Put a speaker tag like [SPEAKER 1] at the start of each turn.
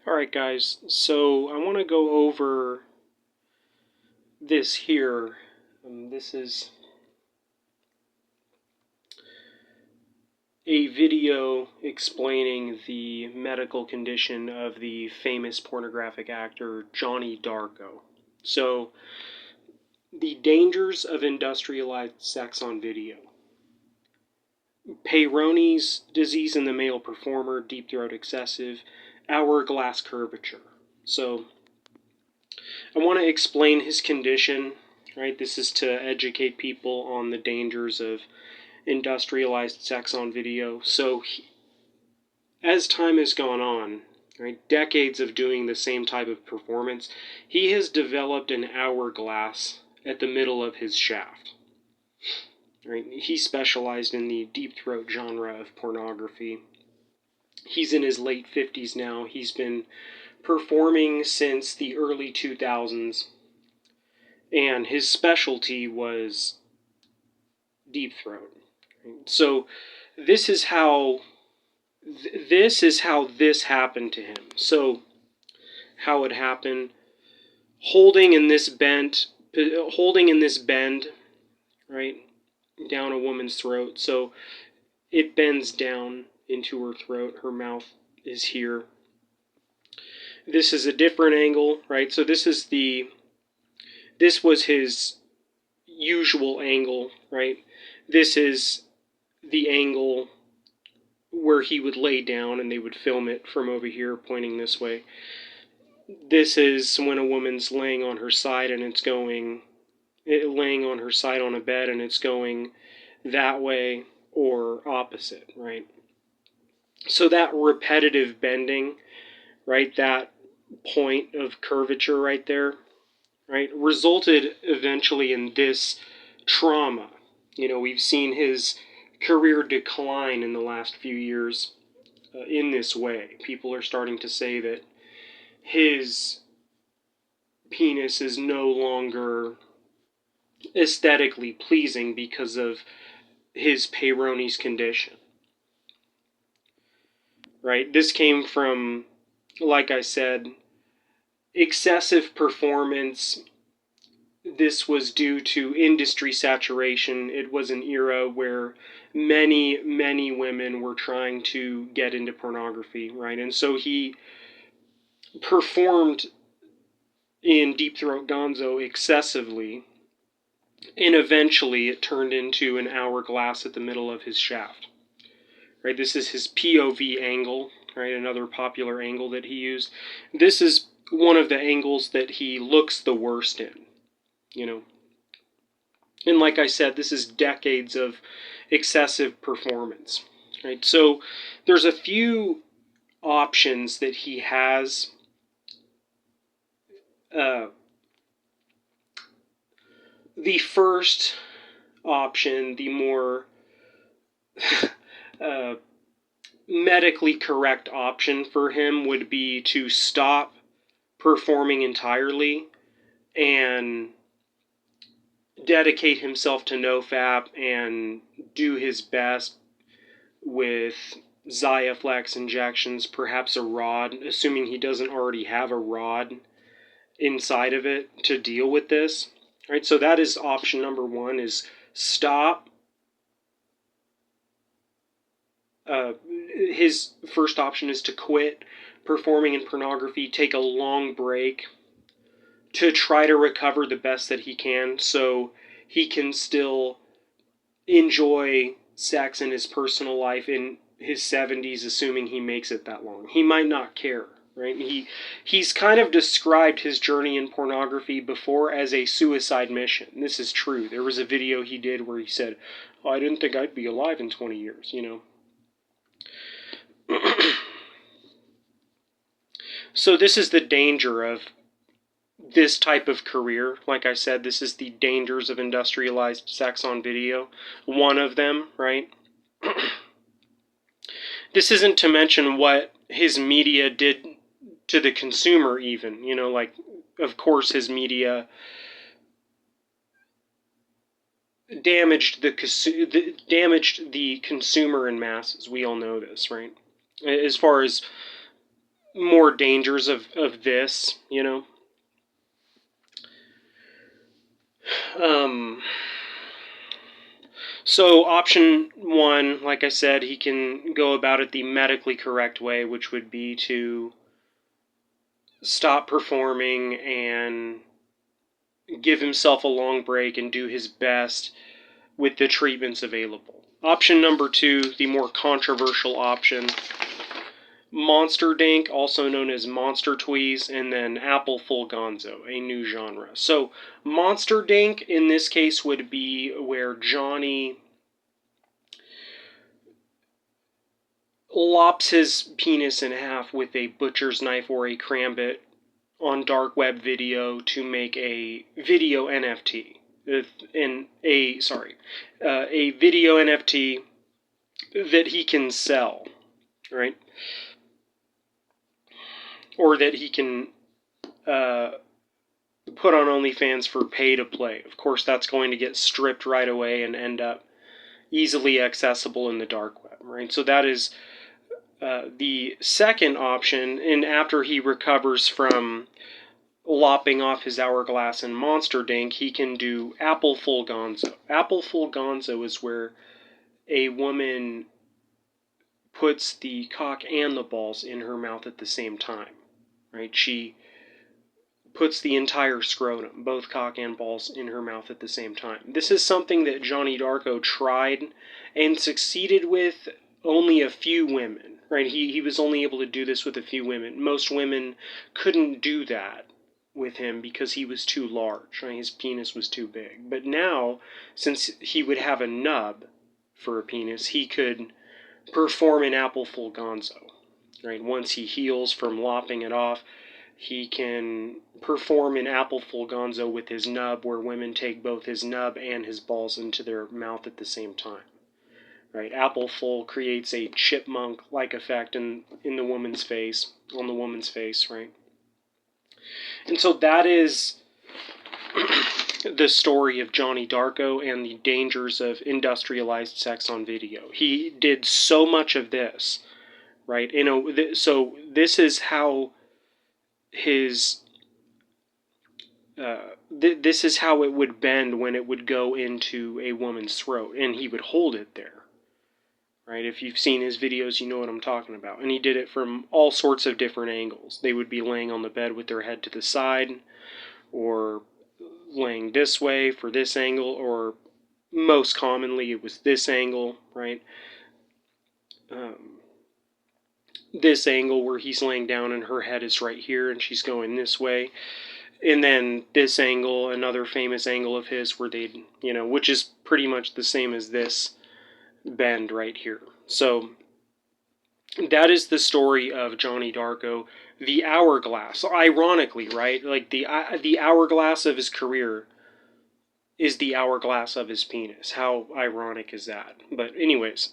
[SPEAKER 1] Alright guys, so I want to go over this here. This is a video explaining the medical condition of the famous pornographic actor Johnny Darko. So, the dangers of industrialized sex on video. Peyronie's disease in the male performer, deep throat excessive, hourglass curvature. So, I want to explain his condition, right? This is to educate people on the dangers of industrialized sex on video. So, as time has gone on, right, decades of doing the same type of performance, he has developed an hourglass at the middle of his shaft. Right? He specialized in the deep throat genre of pornography. He's in his late 50s now. He's been performing since the early 2000s, and his specialty was deep throat. So this is how this happened to him. So how it happened: holding in this bend, right, down a woman's throat. So it bends down into her throat. Her mouth is here. This is a different angle, right? So this was his usual angle, right? This is the angle where he would lay down and they would film it from over here pointing this way. This is when a woman's laying on her side and laying on her side on a bed and it's going that way or opposite, right? So that repetitive bending, right, that point of curvature right there, right, resulted eventually in this trauma. We've seen his career decline in the last few years in this way. People are starting to say that his penis is no longer aesthetically pleasing because of his Peyronie's condition. Right? This came from, like I said, excessive performance. This was due to industry saturation. It was an era where many, many women were trying to get into pornography, right? And so he performed in Deep Throat Gonzo excessively, and eventually it turned into an hourglass at the middle of his shaft. Right? This is his POV angle, right? Another popular angle that he used. This is one of the angles that he looks the worst in, And like I said, this is decades of excessive performance, right? So there's a few options that he has. The first option, the more medically correct option for him, would be to stop performing entirely and dedicate himself to nofap and do his best with Xiaflex injections, perhaps a rod, assuming he doesn't already have a rod inside of it to deal with this. Right, so that is option number one, is stop. His first option is to quit performing in pornography, take a long break to try to recover the best that he can so he can still enjoy sex in his personal life in his 70s, assuming he makes it that long. He might not care, right? He's kind of described his journey in pornography before as a suicide mission. This is true. There was a video he did where he said, "Oh, I didn't think I'd be alive in 20 years, So this is the danger of this type of career. Like I said, this is the dangers of industrialized sex on video. One of them, right? This isn't to mention what his media did to the consumer even. Like, of course, his media damaged the consumer in masses. We all know this, right? As far as more dangers of this, Um, so option one, like I said, he can go about it the medically correct way, which would be to stop performing and give himself a long break and do his best with the treatments available. Option number two, the more controversial option, Monster Dink, also known as Monster Tweeze, and then Apple Full Gonzo, a new genre. So Monster Dink in this case would be where Johnny lops his penis in half with a butcher's knife or a crambit on dark web video to make a video NFT. A video NFT that he can sell, right? Or that he can put on OnlyFans for pay to play. Of course, that's going to get stripped right away and end up easily accessible in the dark web, right? So that is the second option. And after he recovers from lopping off his Hourglass and Monster Dink, he can do Apple Full Gonzo. Apple Full Gonzo is where a woman puts the cock and the balls in her mouth at the same time, right? She puts the entire scrotum, both cock and balls, in her mouth at the same time. This is something that Johnny Darko tried and succeeded with only a few women, right? He was only able to do this with a few women. Most women couldn't do that with him because he was too large, right? His penis was too big. But now, since he would have a nub for a penis, he could perform an Apple Full Gonzo, right? Once he heals from lopping it off, he can perform an Apple Full Gonzo with his nub, where women take both his nub and his balls into their mouth at the same time. Right? Apple Full creates a chipmunk-like effect in the woman's face, on the woman's face, right? And so that is the story of Johnny Darko and the dangers of industrialized sex on video. He did so much of this, right? So this is how his this is how it would bend when it would go into a woman's throat, and he would hold it there, right? If you've seen his videos, you know what I'm talking about. And he did it from all sorts of different angles. They would be laying on the bed with their head to the side, or laying this way for this angle, or most commonly it was this angle, right? This angle where he's laying down and her head is right here and she's going this way. And then this angle, another famous angle of his where they'd, which is pretty much the same as this bend right here. So that is the story of Johnny Darko, the hourglass. Ironically, right? Like the hourglass of his career is the hourglass of his penis. How ironic is that? But anyways,